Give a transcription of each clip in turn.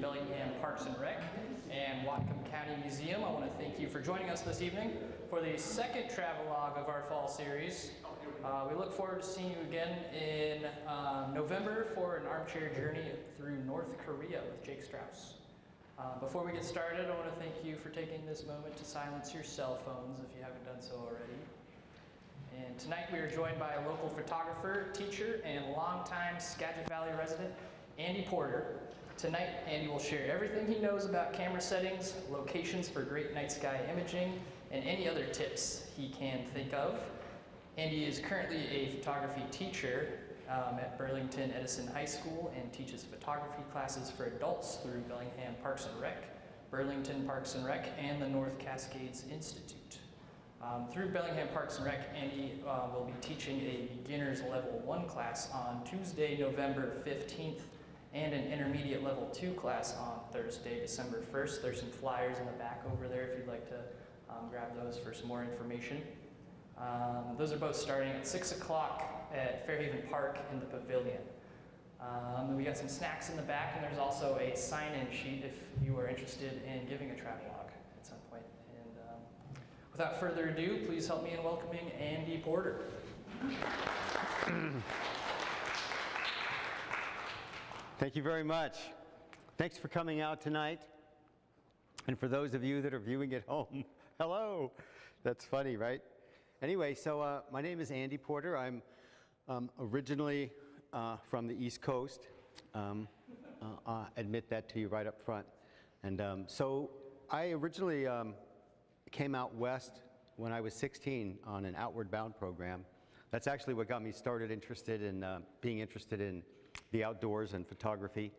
Bellingham Parks and Rec and Whatcom County Museum. I want to thank you for joining us this evening for the second travelogue of our fall series. We look forward to seeing you again in November for an armchair journey through North Korea with Jake Strauss. Before we get started, I want to thank you for taking this moment to silence your cell phones if you haven't done so already. And tonight we are joined by a local photographer, teacher, and longtime Skagit Valley resident, Andy Porter. Tonight, Andy will share everything he knows about camera settings, locations for great night sky imaging, and any other tips he can think of. Andy is currently a photography teacher at Burlington Edison High School and teaches photography classes for adults through Bellingham Parks and Rec, Burlington Parks and Rec, and the North Cascades Institute. Through Bellingham Parks and Rec, Andy will be teaching a beginner's level 1 class on Tuesday, November 15th, and an intermediate level 2 class on Thursday, December 1st. There's some flyers in the back over there if you'd like to grab those for some more information. Those are both starting at 6 o'clock at Fairhaven Park in the pavilion. We got some snacks in the back, and there's also a sign-in sheet if you are interested in giving a travelogue at some point. And without further ado, please help me in welcoming Andy Porter. Thank you very much. Thanks for coming out tonight. And for those of you that are viewing at home, hello. That's funny, right? Anyway, so my name is Andy Porter. I'm originally from the East Coast. I'll admit that to you right up front. And so I originally came out west when I was 16 on an outward bound program. That's actually what got me started interested in being interested in the outdoors and photography.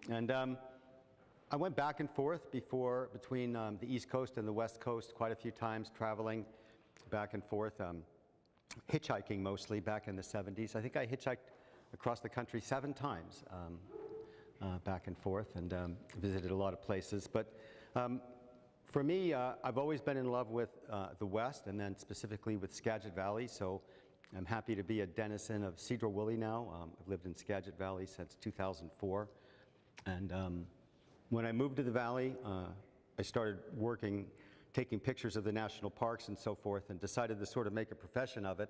And I went back and forth between the East Coast and the West Coast quite a few times, traveling back and forth, hitchhiking mostly back in the 70s. I think I hitchhiked across the country 7 times back and forth, and visited a lot of places. But for me, I've always been in love with the West, and then specifically with Skagit Valley. So I'm happy to be a denizen of Cedro-Woolley now. I've lived in Skagit Valley since 2004. And when I moved to the valley, I started taking pictures of the national parks and so forth, and decided to sort of make a profession of it.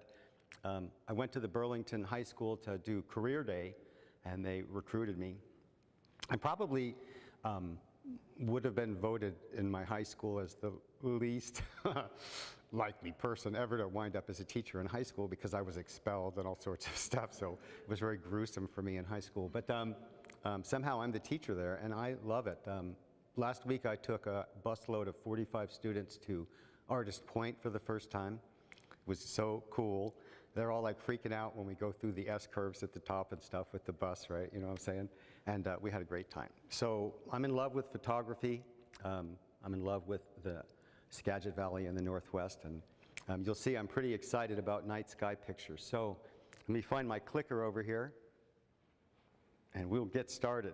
I went to the Burlington High School to do career day, and they recruited me. I probably would have been voted in my high school as the least likely person ever to wind up as a teacher in high school, because I was expelled and all sorts of stuff, so it was very gruesome for me in high school. But somehow I'm the teacher there, and I love it. Last week I took a busload of 45 students to Artist Point for the first time. It was so cool. They're all like freaking out when we go through the S-curves at the top and stuff with the bus, right? You know what I'm saying? And we had a great time. So I'm in love with photography. I'm in love with the Skagit Valley in the Northwest. And you'll see I'm pretty excited about night sky pictures. So let me find my clicker over here, and we'll get started.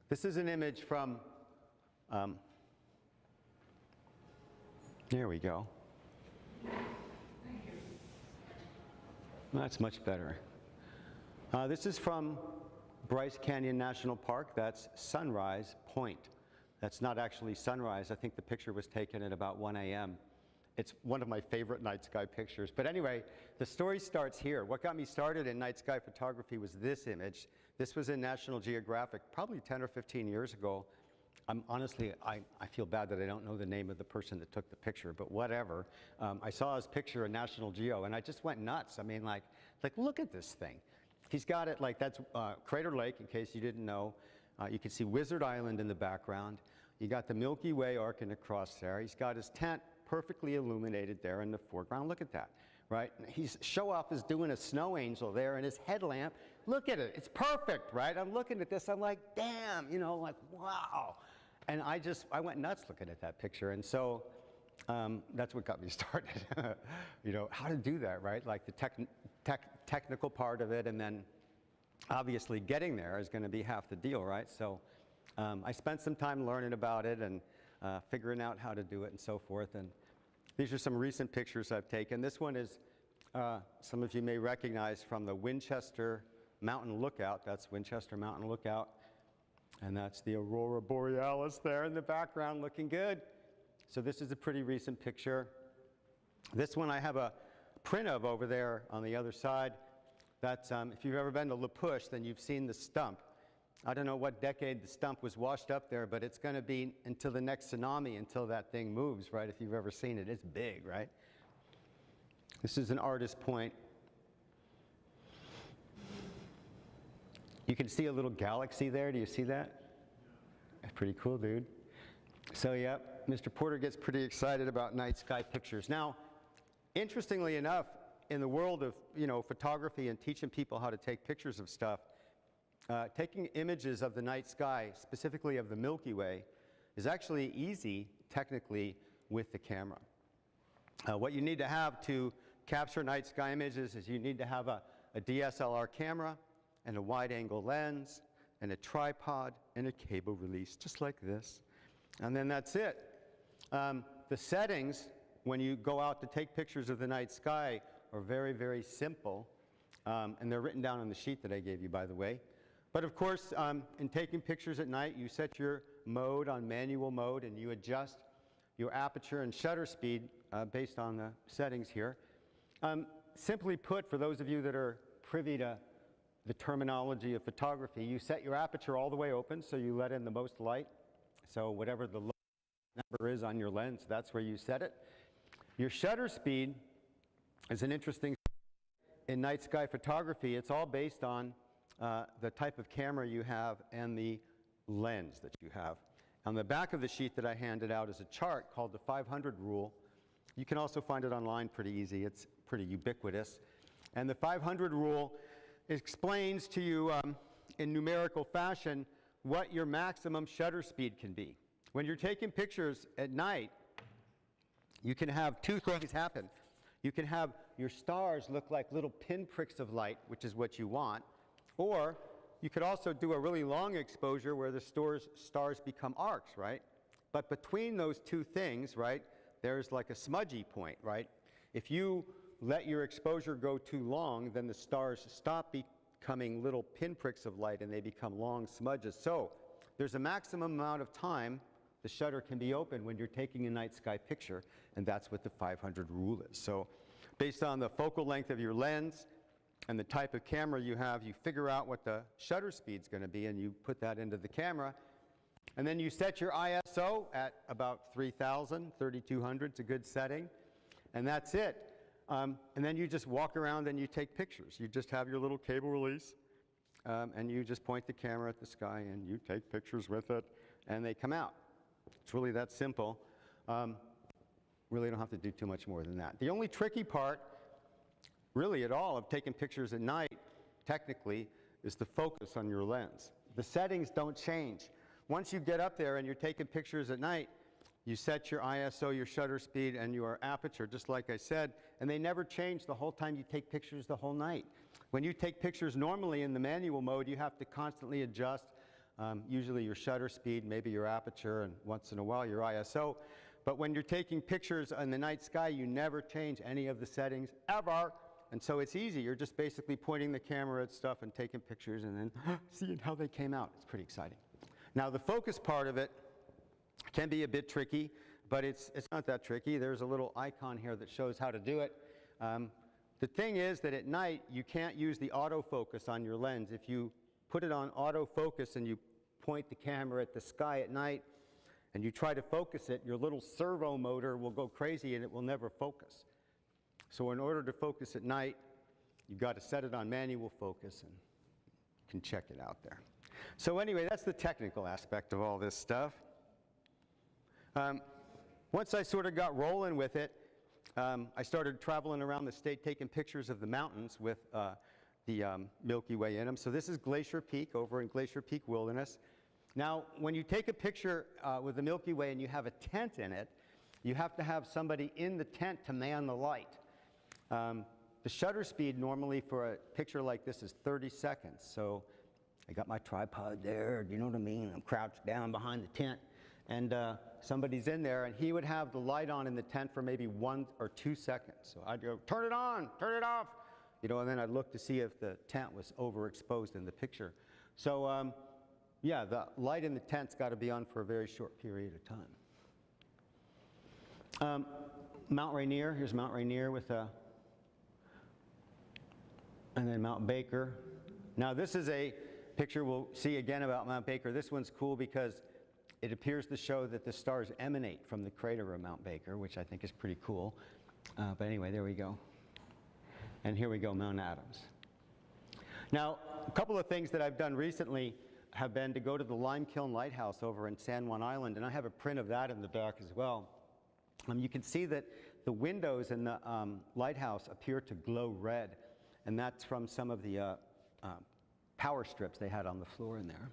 This is an image from there we go. That's much better. This is from Bryce Canyon National Park. That's Sunrise Point. That's not actually sunrise. I think the picture was taken at about 1 a.m. It's one of my favorite night sky pictures. But anyway, the story starts here. What got me started in night sky photography was this image. This was in National Geographic probably 10 or 15 years ago. Honestly, I feel bad that I don't know the name of the person that took the picture, but whatever. I saw his picture in National Geo, and I just went nuts. I mean, like look at this thing. He's got it like that's Crater Lake, in case you didn't know. You can see Wizard Island in the background. You got the Milky Way arcing across there. He's got his tent perfectly illuminated there in the foreground. Look at that, right? He's show-off is doing a snow angel there, and his headlamp. Look at it. It's perfect, right? I'm looking at this. I'm like, damn, you know, like, wow. And I went nuts looking at that picture. And so that's what got me started. You know, how to do that, right? Like the technical part of it, and then obviously getting there is going to be half the deal, right? So I spent some time learning about it and figuring out how to do it and so forth. And these are some recent pictures I've taken. This one is, some of you may recognize from the Winchester Mountain Lookout. That's Winchester Mountain Lookout. And that's the aurora borealis there in the background looking good. So this is a pretty recent picture. This one I have a print of over there on the other side. That's, if you've ever been to La Push, then you've seen the stump. I don't know what decade the stump was washed up there, but it's going to be until the next tsunami until that thing moves, right? If you've ever seen it, it's big, right? This is an artist point. You can see a little galaxy there. Do you see that? That's pretty cool, dude. So, yeah, Mr. Porter gets pretty excited about night sky pictures. Now, interestingly enough, in the world of, photography and teaching people how to take pictures of stuff, taking images of the night sky, specifically of the Milky Way, is actually easy, technically, with the camera. What you need to have to capture night sky images is you need to have a DSLR camera and a wide-angle lens and a tripod and a cable release, just like this. And then that's it. The settings, when you go out to take pictures of the night sky, are very, very simple. And they're written down on the sheet that I gave you, by the way. But of course, in taking pictures at night, you set your mode on manual mode, and you adjust your aperture and shutter speed based on the settings here. Simply put, for those of you that are privy to the terminology of photography, you set your aperture all the way open, so you let in the most light. So whatever the number is on your lens, that's where you set it. Your shutter speed is an interesting in night sky photography. It's all based on the type of camera you have and the lens that you have. On the back of the sheet that I handed out is a chart called the 500 rule. You can also find it online pretty easy. It's pretty ubiquitous. And the 500 rule explains to you in numerical fashion what your maximum shutter speed can be. When you're taking pictures at night, you can have two things happen. You can have your stars look like little pinpricks of light, which is what you want, or you could also do a really long exposure where the stars become arcs, right? But between those two things, right, there's like a smudgy point, right? If you let your exposure go too long, then the stars stop becoming little pinpricks of light and they become long smudges. So there's a maximum amount of time the shutter can be open when you're taking a night sky picture, and that's what the 500 rule is. So based on the focal length of your lens and the type of camera you have, you figure out what the shutter speed's going to be, and you put that into the camera. And then you set your ISO at about 3,000, 3,200 is a good setting, and that's it. And then you just walk around and you take pictures. You just have your little cable release, and you just point the camera at the sky, and you take pictures with it, and they come out. It's really that simple. Really don't have to do too much more than that. The only tricky part, really at all, of taking pictures at night, technically, is the focus on your lens. The settings don't change. Once you get up there and you're taking pictures at night, you set your ISO, your shutter speed, and your aperture, just like I said, and they never change the whole time you take pictures the whole night. When you take pictures normally in the manual mode, you have to constantly adjust usually your shutter speed, maybe your aperture, and once in a while your ISO. But when you're taking pictures in the night sky, you never change any of the settings, ever. And so it's easy. You're just basically pointing the camera at stuff and taking pictures and then seeing how they came out. It's pretty exciting. Now, the focus part of it can be a bit tricky, but it's not that tricky. There's a little icon here that shows how to do it. The thing is that at night, you can't use the autofocus on your lens. If you put it on autofocus and you point the camera at the sky at night and you try to focus it, your little servo motor will go crazy and it will never focus. So in order to focus at night, you've got to set it on manual focus, and you can check it out there. So anyway, that's the technical aspect of all this stuff. Once I sort of got rolling with it, I started traveling around the state taking pictures of the mountains with the Milky Way in them. So this is Glacier Peak over in Glacier Peak Wilderness. Now, when you take a picture with the Milky Way and you have a tent in it, you have to have somebody in the tent to man the light. The shutter speed normally for a picture like this is 30 seconds. So I got my tripod there, do you know what I mean? I'm crouched down behind the tent, and somebody's in there, and he would have the light on in the tent for maybe 1 or 2 seconds. So I'd go, turn it on, turn it off, you know, and then I'd look to see if the tent was overexposed in the picture. So Yeah, the light in the tent's got to be on for a very short period of time. Mount Rainier, here's Mount Rainier with a, and then Mount Baker. Now this is a picture we'll see again about Mount Baker. This one's cool because it appears to show that the stars emanate from the crater of Mount Baker, which I think is pretty cool. But anyway, there we go. And here we go, Mount Adams. Now, a couple of things that I've done recently have been to go to the Limekiln Lighthouse over in San Juan Island, and I have a print of that in the back as well. You can see that the windows in the lighthouse appear to glow red, and that's from some of the power strips they had on the floor in there.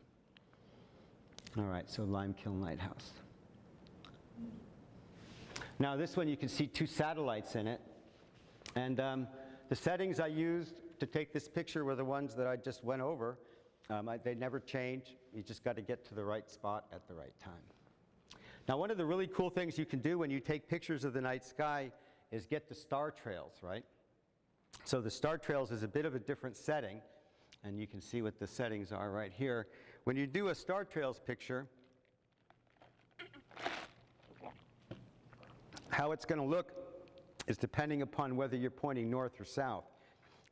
All right, so Limekiln Lighthouse. Now this one you can see two satellites in it, and the settings I used to take this picture were the ones that I just went over. They never change. You just got to get to the right spot at the right time. Now one of the really cool things you can do when you take pictures of the night sky is get the star trails, right? So the star trails is a bit of a different setting, and you can see what the settings are right here. When you do a star trails picture, how it's going to look is depending upon whether you're pointing north or south.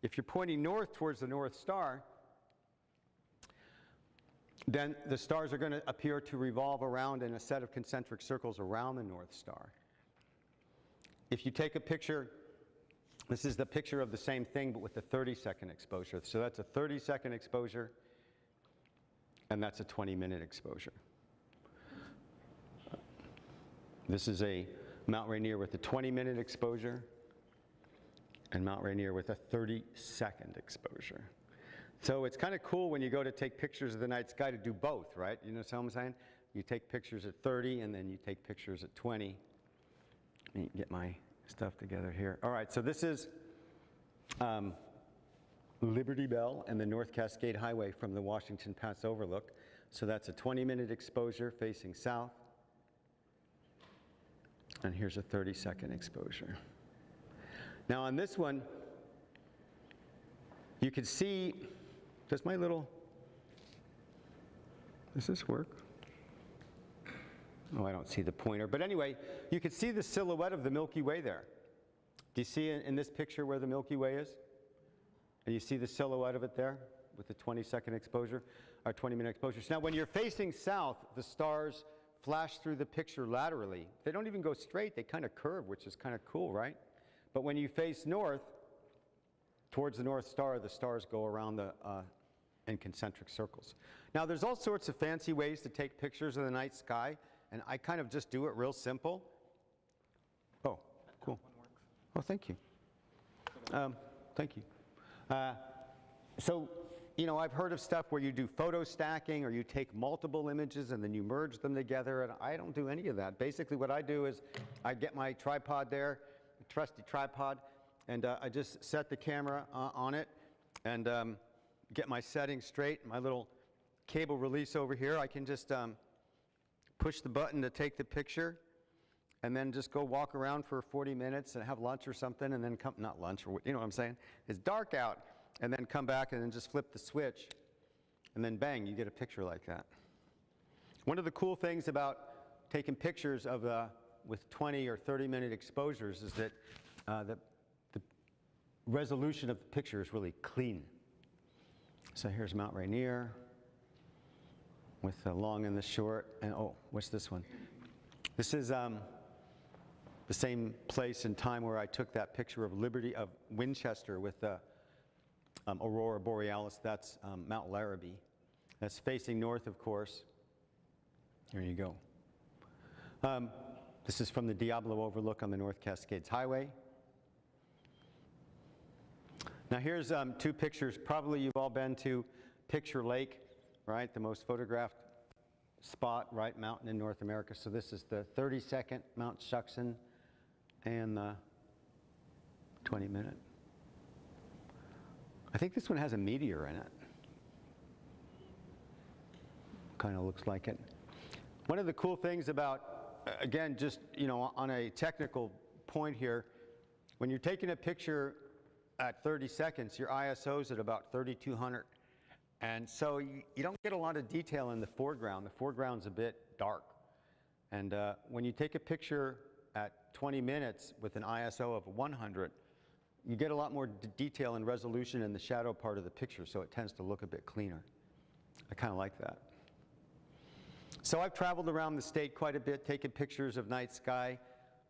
If you're pointing north towards the North Star, then the stars are going to appear to revolve around in a set of concentric circles around the North Star. If you take a picture, this is the picture of the same thing but with a 30-second exposure. So that's a 30-second exposure, and that's a 20-minute exposure. This is a Mount Rainier with a 20-minute exposure, and Mount Rainier with a 30-second exposure. So it's kind of cool when you go to take pictures of the night sky to do both, right? You know what I'm saying? You take pictures at 30 and then you take pictures at 20. Let me get my stuff together here. All right, so this is Liberty Bell and the North Cascade Highway from the Washington Pass Overlook. So that's a 20-minute exposure facing south. And here's a 30-second exposure. Now on this one, you can see, does this work? Oh, I don't see the pointer. But anyway, you can see the silhouette of the Milky Way there. Do you see in this picture where the Milky Way is? And you see the silhouette of it there with the 20-second exposure, or 20-minute exposures. Now, when you're facing south, the stars flash through the picture laterally. They don't even go straight. They kind of curve, which is kind of cool, right? But when you face north, towards the North Star, the stars go around in concentric circles. Now, there's all sorts of fancy ways to take pictures of the night sky, and I kind of just do it real simple. Oh, cool. Oh, thank you. Thank you. So, you know, I've heard of stuff where you do photo stacking or you take multiple images and then you merge them together, and I don't do any of that. Basically, what I do is I get my tripod there, a trusty tripod, and I just set the camera on it and get my settings straight. My little cable release over here, I can just push the button to take the picture and then just go walk around for 40 minutes and have lunch or something, and then come, not lunch, or you know what I'm saying? It's dark out, and then come back and then just flip the switch, and then bang, you get a picture like that. One of the cool things about taking pictures of with 20 or 30-minute exposures is that the resolution of the picture is really clean. So here's Mount Rainier with the long and the short, and oh, what's this one? This is the same place and time where I took that picture of Winchester with the Aurora Borealis. That's Mount Larrabee. That's facing north, of course. There you go. This is from the Diablo Overlook on the North Cascades Highway. Now here's two pictures. Probably you've all been to Picture Lake, right? The most photographed spot, right, mountain in North America. So this is the 30-second Mount Shuksan and the 20-minute. I think this one has a meteor in it. Kind of looks like it. One of the cool things about, again, just, you know, on a technical point here, when you're taking a picture at 30 seconds, your ISO's at about 3200. And so you don't get a lot of detail in the foreground. The foreground's a bit dark. And when you take a picture at 20 minutes with an ISO of 100, you get a lot more detail and resolution in the shadow part of the picture, so it tends to look a bit cleaner. I kind of like that. So I've traveled around the state quite a bit, taken pictures of night sky,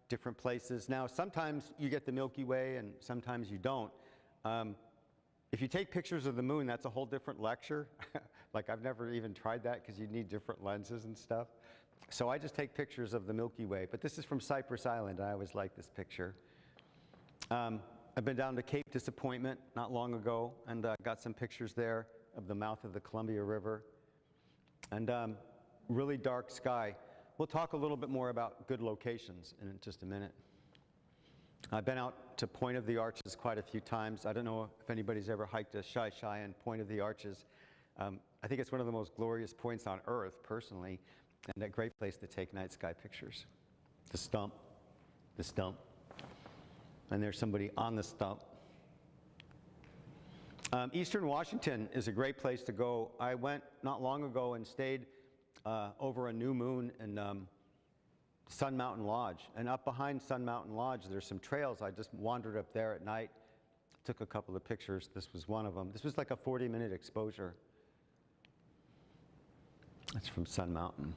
different places. Now, sometimes you get the Milky Way and sometimes you don't. If you take pictures of the moon, that's a whole different lecture. Like, I've never even tried that because you need different lenses and stuff. So I just take pictures of the Milky Way. But this is from Cypress Island. I always like this picture. I've been down to Cape Disappointment not long ago and got some pictures there of the mouth of the Columbia River. And really dark sky. We'll talk a little bit more about good locations in just a minute. I've been out to Point of the Arches quite a few times. I don't know if anybody's ever hiked a Cheyenne Point of the Arches. I think it's one of the most glorious points on Earth, personally, and a great place to take night sky pictures. The stump, and there's somebody on the stump. Eastern Washington is a great place to go. I went not long ago and stayed over a new moon in Sun Mountain Lodge. And up behind Sun Mountain Lodge, there's some trails. I just wandered up there at night, took a couple of pictures. This was one of them. This was like a 40-minute exposure. That's from Sun Mountain.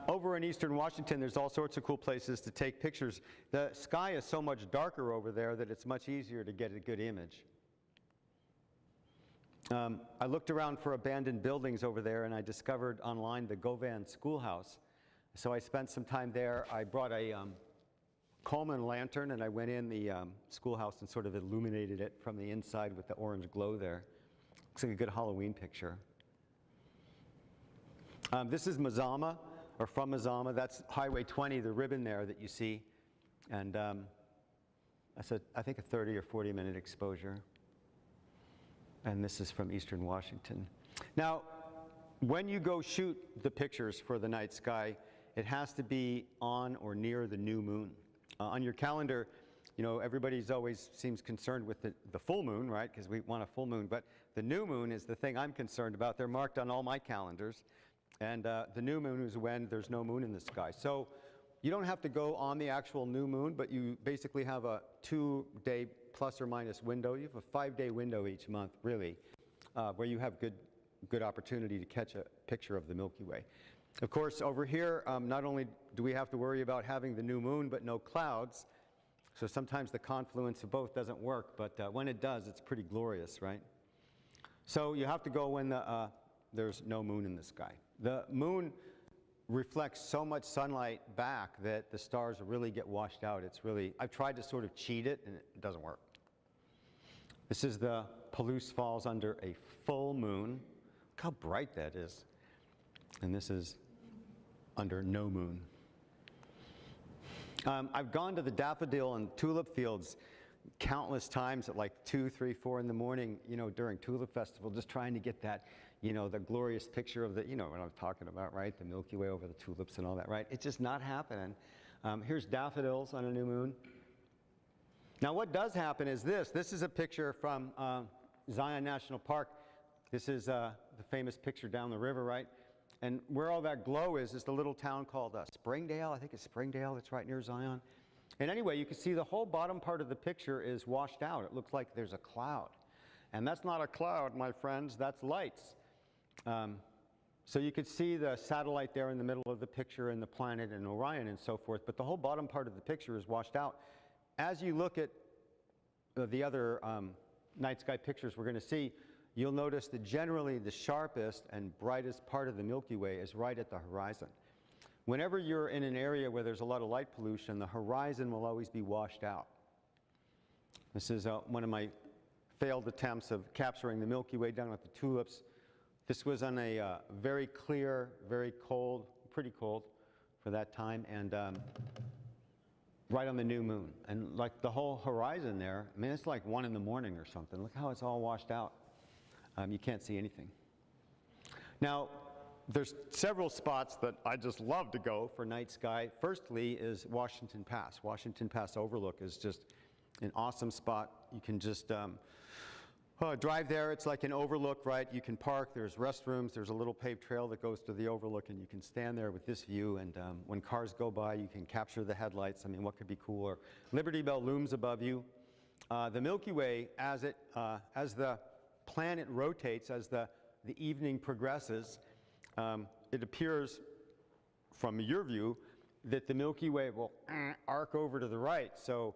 Over in Eastern Washington, there's all sorts of cool places to take pictures. The sky is so much darker over there that it's much easier to get a good image. I looked around for abandoned buildings over there, and I discovered online the Govan Schoolhouse. So I spent some time there. I brought a Coleman lantern, and I went in the schoolhouse and sort of illuminated it from the inside with the orange glow there. Looks like a good Halloween picture. This is Mazama, or from Mazama. That's Highway 20, the ribbon there that you see. And that's, I think, a 30 or 40-minute exposure. And this is from Eastern Washington. Now, when you go shoot the pictures for the night sky, it has to be on or near the new moon. On your calendar, you know, everybody's always seems concerned with the full moon, right? Because we want a full moon. But the new moon is the thing I'm concerned about. They're marked on all my calendars. And the new moon is when there's no moon in the sky. So you don't have to go on the actual new moon, but you basically have a 2-day plus or minus window. You have a 5-day window each month, really, where you have good opportunity to catch a picture of the Milky Way. Of course, over here, not only do we have to worry about having the new moon, but no clouds. So sometimes the confluence of both doesn't work, but when it does, it's pretty glorious, right? So you have to go when there's no moon in the sky. The moon reflects so much sunlight back that the stars really get washed out. It's really, I've tried to sort of cheat it, and it doesn't work. This is the Palouse Falls under a full moon. Look how bright that is. And this is under no moon. I've gone to the daffodil and tulip fields countless times at like 2, 3, 4 in the morning, you know, during Tulip Festival, just trying to get that, you know, the glorious picture of the, you know what I'm talking about, right? The Milky Way over the tulips and all that, right? It's just not happening. Here's daffodils on a new moon. Now what does happen is this. This is a picture from Zion National Park. This is the famous picture down the river, right? And where all that glow is the little town called Springdale. I think it's Springdale. It's right near Zion. And anyway, you can see the whole bottom part of the picture is washed out. It looks like there's a cloud. And that's not a cloud, my friends. That's lights. So you could see the satellite there in the middle of the picture and the planet and Orion and so forth. But the whole bottom part of the picture is washed out. As you look at the other night sky pictures we're going to see, you'll notice that generally the sharpest and brightest part of the Milky Way is right at the horizon. Whenever you're in an area where there's a lot of light pollution, the horizon will always be washed out. This is one of my failed attempts of capturing the Milky Way down at the tulips. This was on a very clear, very cold, pretty cold for that time, and right on the new moon. And like the whole horizon there, I mean, it's like 1 in the morning or something. Look how it's all washed out. You can't see anything. Now, there's several spots that I just love to go for night sky. Firstly is Washington Pass. Washington Pass Overlook is just an awesome spot. You can just, drive there. It's like an overlook, right? You can park, there's restrooms, there's a little paved trail that goes to the overlook, and you can stand there with this view, and when cars go by, you can capture the headlights. I mean, what could be cooler? Liberty Bell looms above you. The Milky Way, as the planet rotates, as the evening progresses, it appears from your view that the Milky Way will arc over to the right. So,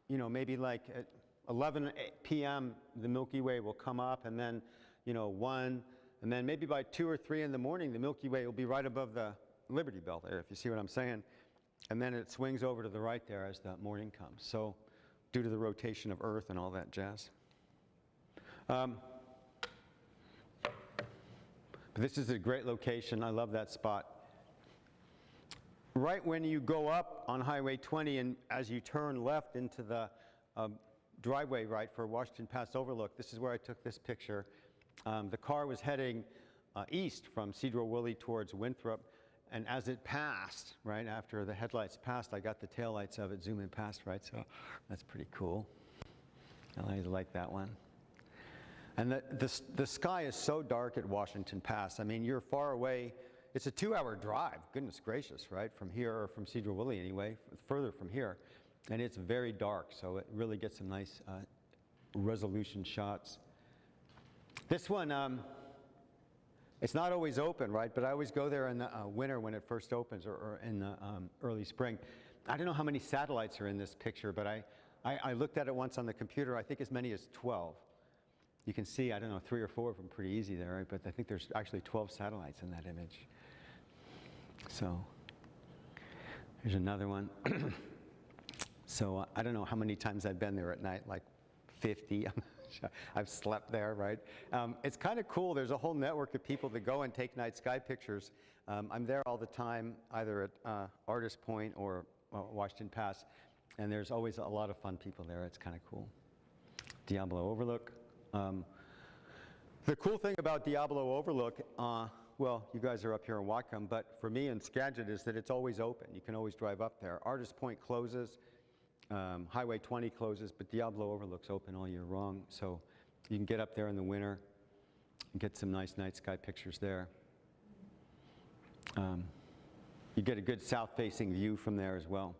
you know, maybe like at 11 p.m., the Milky Way will come up, and then, you know, 1, and then maybe by 2 or 3 in the morning, the Milky Way will be right above the Liberty Bell there, if you see what I'm saying. And then it swings over to the right there as the morning comes. So, due to the rotation of Earth and all that jazz. But this is a great location. I love that spot. Right when you go up on Highway 20, and as you turn left into the driveway, right, for Washington Pass Overlook, this is where I took this picture. The car was heading east from Cedro-Woolley towards Winthrop, and as it passed, right, after the headlights passed, I got the taillights of it zooming past, right, so that's pretty cool. I like that one. And the sky is so dark at Washington Pass. I mean, you're far away. It's a 2-hour drive, goodness gracious, right, from here, or from Cedro-Woolley anyway, further from here. And it's very dark, so it really gets some nice resolution shots. This one, it's not always open, right, but I always go there in the winter when it first opens, or in the early spring. I don't know how many satellites are in this picture, but I looked at it once on the computer. I think as many as 12. You can see, I don't know, 3 or 4 of them pretty easy there, right? But I think there's actually 12 satellites in that image. So here's another one. So I don't know how many times I've been there at night, like 50. I've slept there, right? It's kind of cool. There's a whole network of people that go and take night sky pictures. I'm there all the time, either at Artist Point or Washington Pass, and there's always a lot of fun people there. It's kind of cool. Diablo Overlook. The cool thing about Diablo Overlook, well, you guys are up here in Whatcom, but for me in Skagit is that it's always open. You can always drive up there. Artist Point closes, Highway 20 closes, but Diablo Overlook's open all year long, so you can get up there in the winter and get some nice night sky pictures there. You get a good south-facing view from there as well.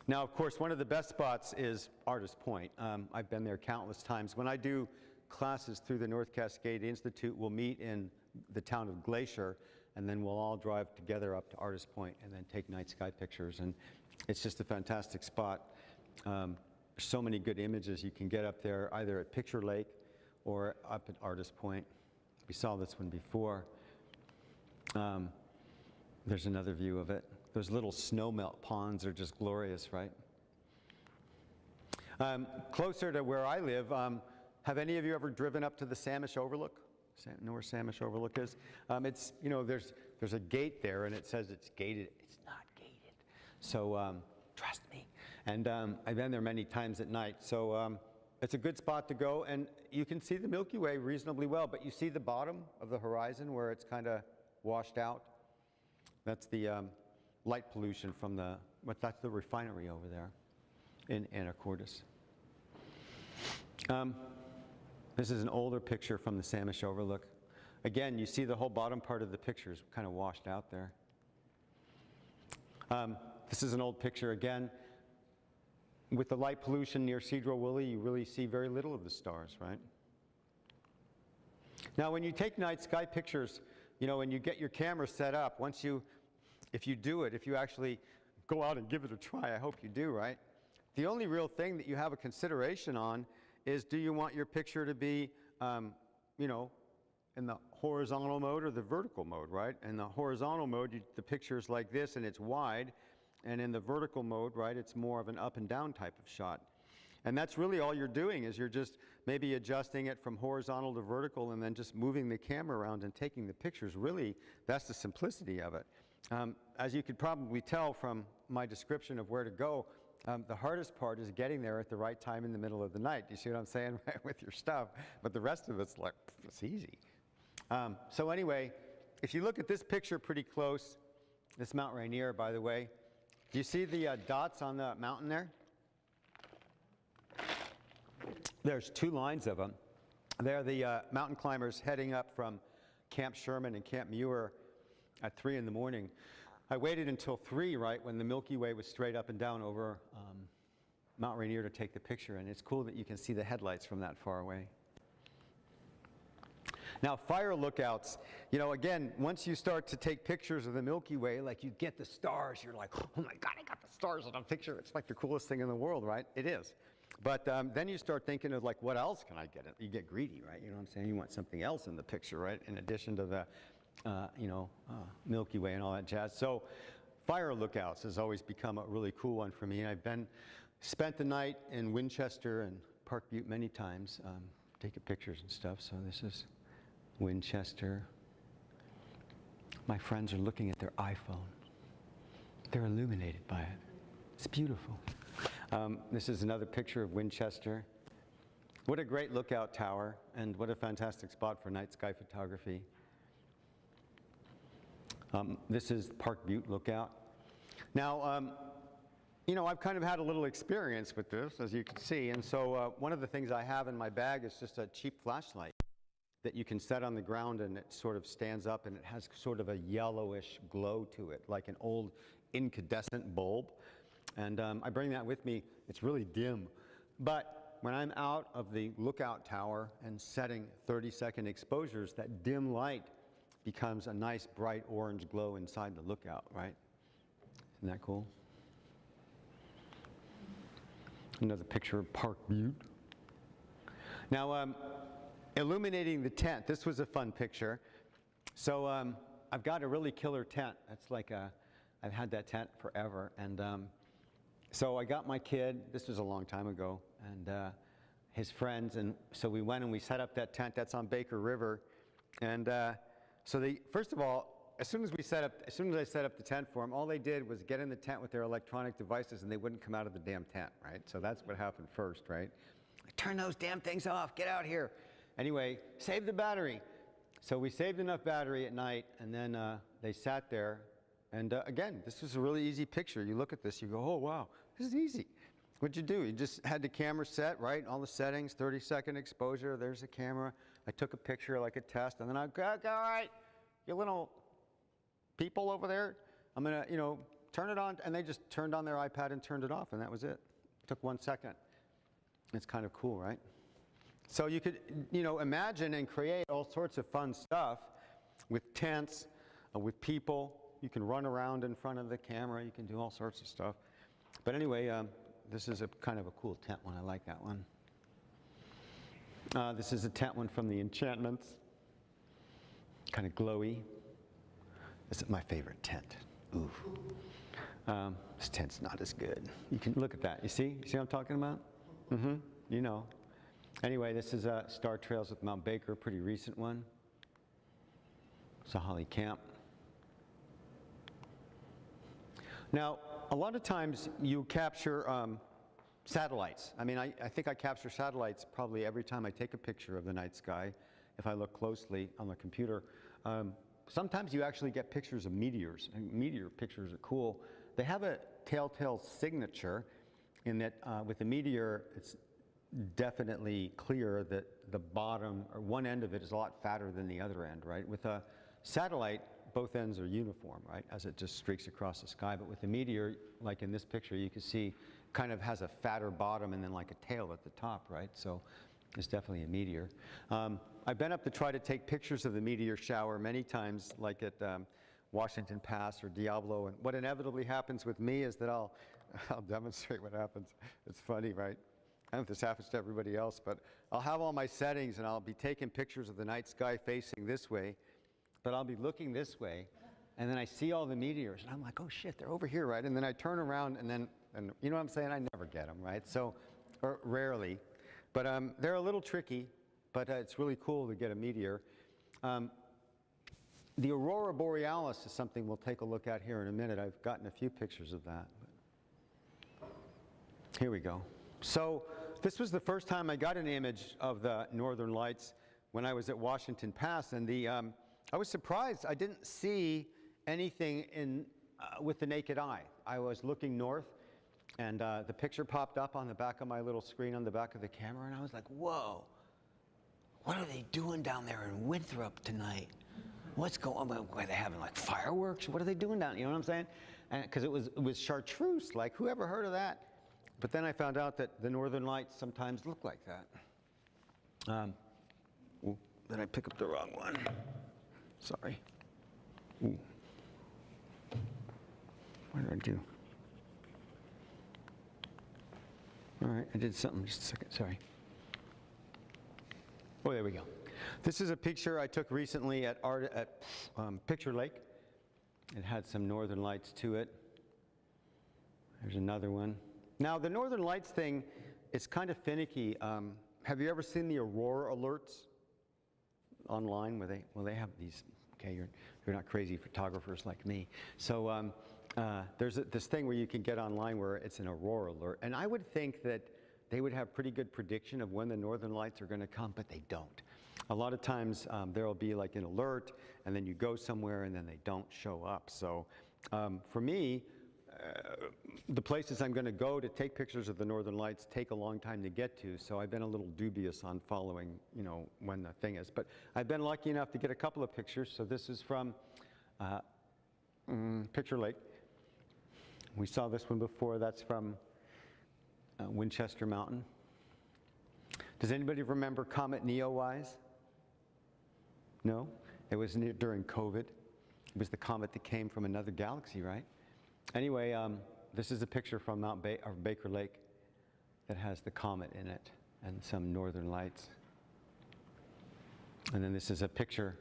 Now, of course, one of the best spots is Artist Point. I've been there countless times. When I do classes through the North Cascade Institute, we'll meet in the town of Glacier, and then we'll all drive together up to Artist Point and then take night sky pictures. And it's just a fantastic spot. So many good images you can get up there, either at Picture Lake or up at Artist Point. We saw this one before. There's another view of it. Those little snowmelt ponds are just glorious, right? Closer to where I live, have any of you ever driven up to the Samish Overlook? Know where Samish Overlook is? It's, you know, there's a gate there, and it says it's gated. It's not gated. So trust me. And I've been there many times at night. So it's a good spot to go, and you can see the Milky Way reasonably well, but you see the bottom of the horizon where it's kind of washed out? That's the light pollution from that's the refinery over there in Anacortes. This is an older picture from the Samish Overlook. Again, you see the whole bottom part of the picture is kind of washed out there. This is an old picture again. With the light pollution near Cedro-Woolley, you really see very little of the stars, right? Now, when you take night sky pictures, you know, when you get your camera set up, if you actually go out and give it a try, I hope you do, right? The only real thing that you have a consideration on is, do you want your picture to be, you know, in the horizontal mode or the vertical mode, right? In the horizontal mode, the picture is like this and it's wide, and in the vertical mode, right, it's more of an up and down type of shot. And that's really all you're doing, is you're just maybe adjusting it from horizontal to vertical and then just moving the camera around and taking the pictures. Really, that's the simplicity of it. As you could probably tell from my description of where to go, the hardest part is getting there at the right time in the middle of the night. You see what I'm saying, right, with your stuff? But the rest of it's like, it's easy. So anyway, if you look at this picture pretty close, this Mount Rainier, by the way, do you see the dots on the mountain there? There's two lines of them. They're the mountain climbers heading up from Camp Sherman and Camp Muir at 3 in the morning. I waited until 3, right, when the Milky Way was straight up and down over Mount Rainier to take the picture, and it's cool that you can see the headlights from that far away. Now, fire lookouts, you know, again, once you start to take pictures of the Milky Way, like you get the stars, you're like, oh my God, I got the stars on a picture. It's like the coolest thing in the world, right? It is. But then you start thinking of like, what else can I get? You get greedy, right? You know what I'm saying? You want something else in the picture, right? In addition to the, Milky Way and all that jazz. So fire lookouts has always become a really cool one for me. And I've spent the night in Winchester and Park Butte many times, taking pictures and stuff. So this is Winchester. My friends are looking at their iPhone. They're illuminated by it. It's beautiful. This is another picture of Winchester. What a great lookout tower, and what a fantastic spot for night sky photography. This is Park Butte Lookout. Now, you know, I've kind of had a little experience with this, as you can see, and so one of the things I have in my bag is just a cheap flashlight that you can set on the ground, and it sort of stands up, and it has sort of a yellowish glow to it, like an old incandescent bulb. And I bring that with me. It's really dim. But when I'm out of the lookout tower and setting 30-second exposures, that dim light becomes a nice bright orange glow inside the lookout, right? Isn't that cool? Another picture of Park Butte. Now, illuminating the tent. This was a fun picture. So I've got a really killer tent. That's like I've had that tent forever. And so I got my kid, this was a long time ago, and his friends, and so we went and we set up that tent. That's on Baker River. And so first of all, as soon as I set up the tent for them, all they did was get in the tent with their electronic devices, and they wouldn't come out of the damn tent, right? So that's what happened first, right? Turn those damn things off, get out here. Anyway, save the battery. So we saved enough battery at night, and then they sat there. And again, this was a really easy picture. You look at this, you go, oh, wow, this is easy. What'd you do? You just had the camera set, right? All the settings, 30-second exposure. There's the camera. I took a picture like a test, and then I go, all right, you little people over there, I'm going to, turn it on. And they just turned on their iPad and turned it off, and that was it. Took 1 second. It's kind of cool, right? So you could, imagine and create all sorts of fun stuff with tents, with people. You can run around in front of the camera. You can do all sorts of stuff. But anyway, this is a kind of a cool tent one. I like that one. This is a tent one from the Enchantments. Kind of glowy. This is my favorite tent. Ooh. This tent's not as good. You can look at that. You see? You see what I'm talking about? Mm-hmm. You know. Anyway, this is Star Trails with Mount Baker, pretty recent one. Sahali Camp. Now, a lot of times you capture satellites. I mean, I think I capture satellites probably every time I take a picture of the night sky, if I look closely on the computer. Sometimes you actually get pictures of meteors, and meteor pictures are cool. They have a telltale signature in that with the meteor, it's definitely clear that the bottom, or one end of it is a lot fatter than the other end, right? With a satellite, both ends are uniform, right, as it just streaks across the sky. But with the meteor, like in this picture, you can see kind of has a fatter bottom and then like a tail at the top, right? So it's definitely a meteor. I've been up to try to take pictures of the meteor shower many times, like at Washington Pass or Diablo. And what inevitably happens with me is that I'll demonstrate what happens. It's funny, right? I don't know if this happens to everybody else, but I'll have all my settings and I'll be taking pictures of the night sky facing this way, but I'll be looking this way, and then I see all the meteors, and I'm like, oh shit, they're over here, right? And then I turn around, and you know what I'm saying? I never get them, right? So, or rarely. But they're a little tricky, but it's really cool to get a meteor. The aurora borealis is something we'll take a look at here in a minute. I've gotten a few pictures of that. Here we go. So this was the first time I got an image of the northern lights when I was at Washington Pass, and I was surprised. I didn't see anything with the naked eye. I was looking north, And the picture popped up on the back of my little screen on the back of the camera, and I was like, whoa, what are they doing down there in Winthrop tonight? What's going on? Are they having like fireworks? What are they doing down? You know what I'm saying? Because it was chartreuse. Like, who ever heard of that? But then I found out that the northern lights sometimes look like that. Ooh, did I pick up the wrong one? Sorry. Ooh. What did I do? All right, I did something. Just a second. Sorry. Oh, there we go. This is a picture I took recently at Picture Lake. It had some northern lights to it. There's another one. Now, the northern lights thing is kind of finicky. Have you ever seen the aurora alerts online where they have these? Okay, you're not crazy photographers like me. So there's this thing where you can get online where it's an aurora alert, and I would think that they would have pretty good prediction of when the northern lights are going to come, but they don't. A lot of times there will be like an alert, and then you go somewhere, and then they don't show up. So for me, the places I'm going to go to take pictures of the northern lights take a long time to get to, so I've been a little dubious on following, you know, when the thing is. But I've been lucky enough to get a couple of pictures. So this is from Picture Lake. We saw this one before. That's from Winchester Mountain. Does anybody remember Comet Neowise? No? It was during COVID. It was the comet that came from another galaxy, right? Anyway, this is a picture from Baker Lake that has the comet in it and some northern lights. And then this is a picture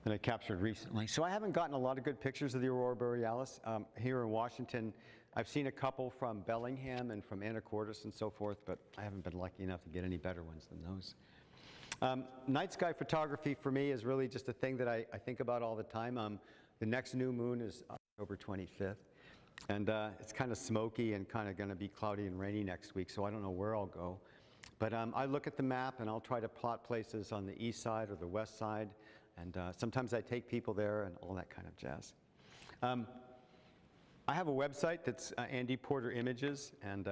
that I captured recently. So I haven't gotten a lot of good pictures of the aurora borealis. Here in Washington, I've seen a couple from Bellingham and from Anacortes and so forth, but I haven't been lucky enough to get any better ones than those. Night sky photography for me is really just a thing that I think about all the time. The next new moon is October 25th, and it's kind of smoky and kind of going to be cloudy and rainy next week, so I don't know where I'll go. But I look at the map and I'll try to plot places on the east side or the west side, and sometimes I take people there and all that kind of jazz. I have a website that's Andy Porter Images, and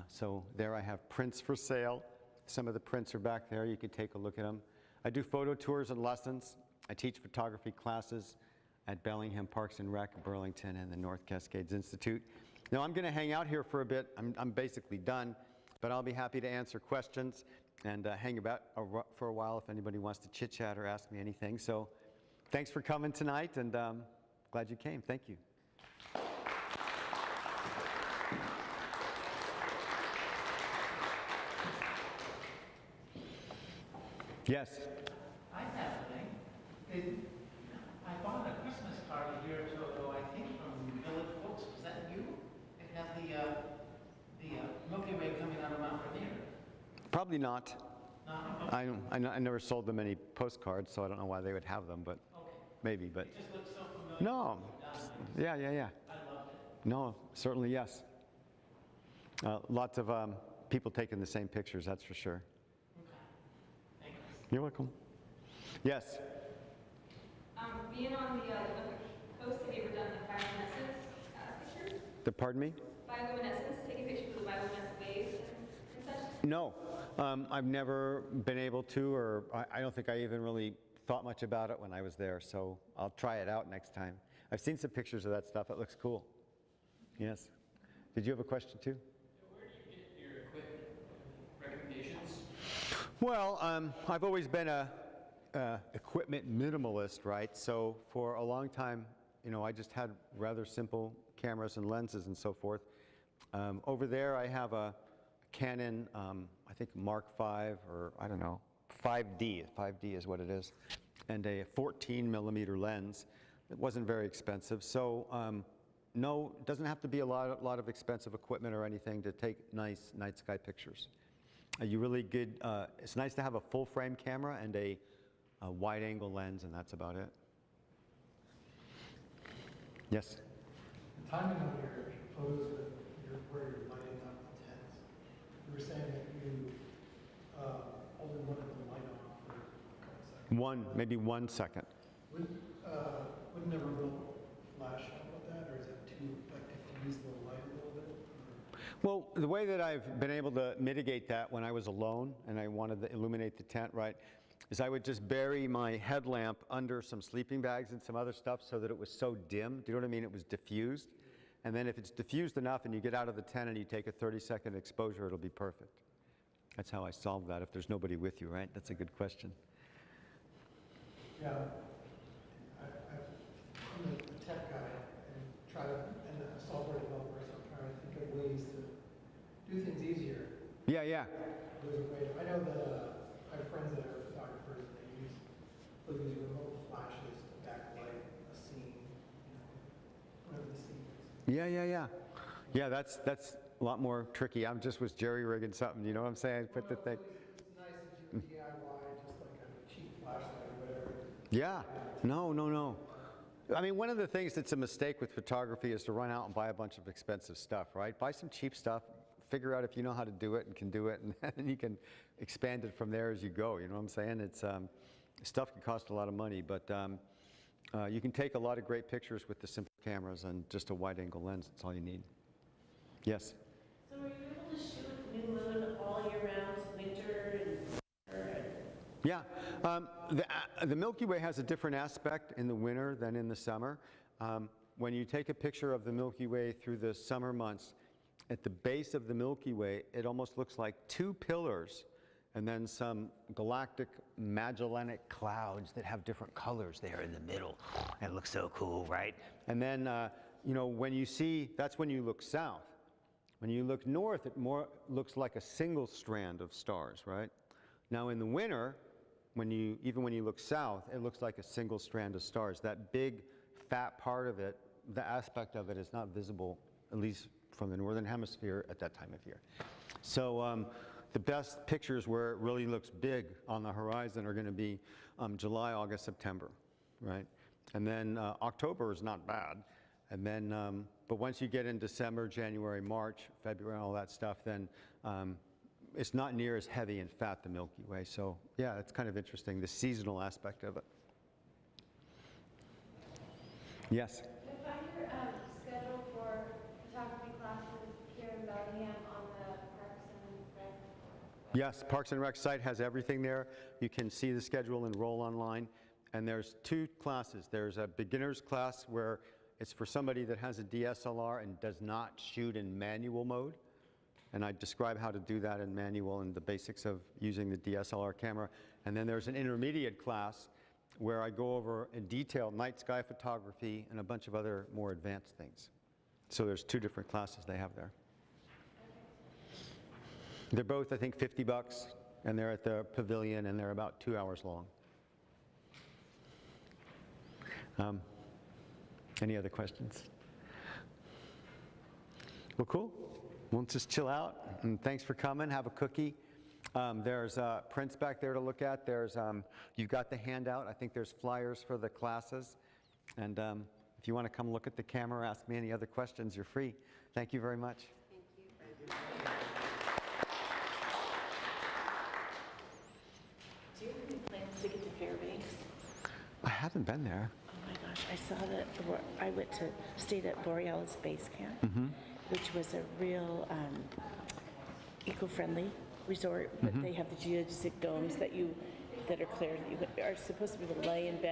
so there I have prints for sale. Some of the prints are back there. You can take a look at them. I do photo tours and lessons. I teach photography classes at Bellingham Parks and Rec, Burlington, and the North Cascades Institute. Now I'm going to hang out here for a bit. I'm basically done, but I'll be happy to answer questions and hang about for a while if anybody wants to chit-chat or ask me anything. So thanks for coming tonight, and glad you came. Thank you. Yes? I have a thing. I bought a Christmas card a year or two ago, I think, from Village Books. Was that you? It had the Milky Way coming out of Mount Rainier. Probably not. No? I never sold them any postcards, so I don't know why they would have them, but Okay. maybe. But It just looks so familiar. no. Yeah. I loved it. No, certainly yes. Lots of people taking the same pictures, that's for sure. Okay. Thank you. You're welcome. Yes? Being on the Olympic coast, have you ever done the bioluminescence pictures? Pardon me? Bioluminescence, taking pictures of the bioluminescent waves and such? No. I've never been able to, or I don't think I even really thought much about it when I was there, so I'll try it out next time. I've seen some pictures of that stuff. It looks cool. Yes. Did you have a question too? Where do you get your equipment recommendations? Well, I've always been a equipment minimalist, right? So for a long time, you know, I just had rather simple cameras and lenses and so forth. Over there, I have a Canon, I think Mark V, or I don't know, 5D. 5D is what it is, and a 14 millimeter lens. It wasn't very expensive, so no, it doesn't have to be a lot of expensive equipment or anything to take nice night sky pictures. You really good. It's nice to have a full frame camera and a wide angle lens, and that's about it. Yes? The timing of your photos of where you're lighting up the tents, you were saying that you only wanted the light on for a couple seconds. Maybe 1 second. Wouldn't a remote flash help with that, or is it too, like, diffuse the light a little bit? Well, the way that I've been able to mitigate that when I was alone and I wanted to illuminate the tent, right, is I would just bury my headlamp under some sleeping bags and some other stuff so that it was so dim. Do you know what I mean? It was diffused. And then if it's diffused enough and you get out of the tent and you take a 30-second exposure, it'll be perfect. That's how I solve that if there's nobody with you, right? That's a good question. Yeah. I'm a tech guy and a software developer, so I'm trying to think of ways to do things easier. Yeah, yeah. There's a way. I know that I have friends that are photographers and they'll use remote flashes to backlight a scene, whatever the scene is. Yeah, yeah, yeah. Yeah, that's a lot more tricky. I just was jerry-rigging something, you know what I'm saying? Put the thing. It's nice if you DIY just like a cheap flashlight or whatever. Yeah. No, no, no. I mean, one of the things that's a mistake with photography is to run out and buy a bunch of expensive stuff, right? Buy some cheap stuff, figure out if you know how to do it and can do it, and then you can expand it from there as you go, you know what I'm saying? It's, stuff can cost a lot of money, but you can take a lot of great pictures with the simple cameras and just a wide-angle lens. That's all you need. Yes? So are you able to shoot new moon all year round, winter and summer? Yeah, the Milky Way has a different aspect in the winter than in the summer. When you take a picture of the Milky Way through the summer months, at the base of the Milky Way, it almost looks like two pillars and then some galactic Magellanic clouds that have different colors there in the middle. It looks so cool, right? And then, you know, when you see, that's when you look south. When you look north, it more looks like a single strand of stars, right? Now in the winter, even when you look south, it looks like a single strand of stars. That big, fat part of it, the aspect of it is not visible, at least from the northern hemisphere at that time of year. So the best pictures where it really looks big on the horizon are going to be July, August, September, right? And then October is not bad. And then, but once you get in December, January, March, February, all that stuff, then it's not near as heavy and fat, the Milky Way. So yeah, it's kind of interesting, the seasonal aspect of it. Yes? Can I find your schedule for photography classes here in Bellingham on the Parks and Rec? Yes, Parks and Rec site has everything there. You can see the schedule, enroll online. And there's two classes. There's a beginner's class where it's for somebody that has a DSLR and does not shoot in manual mode. And I describe how to do that in manual and the basics of using the DSLR camera. And then there's an intermediate class where I go over in detail night sky photography and a bunch of other more advanced things. So there's two different classes they have there. They're both, I think, $50, and they're at the pavilion, and they're about 2 hours long. Any other questions? Well, cool. We'll just chill out, and thanks for coming. Have a cookie. There's prints back there to look at. There's, you've got the handout. I think there's flyers for the classes. And if you want to come look at the camera, ask me any other questions, you're free. Thank you very much. Thank you. Do you have any plans to get to Fairbanks? I haven't been there. Oh my gosh, I saw that, I stayed at Borealis Base Camp, which was a real eco-friendly resort, but they have the geodesic domes that are clear, that you are supposed to be able to lay in bed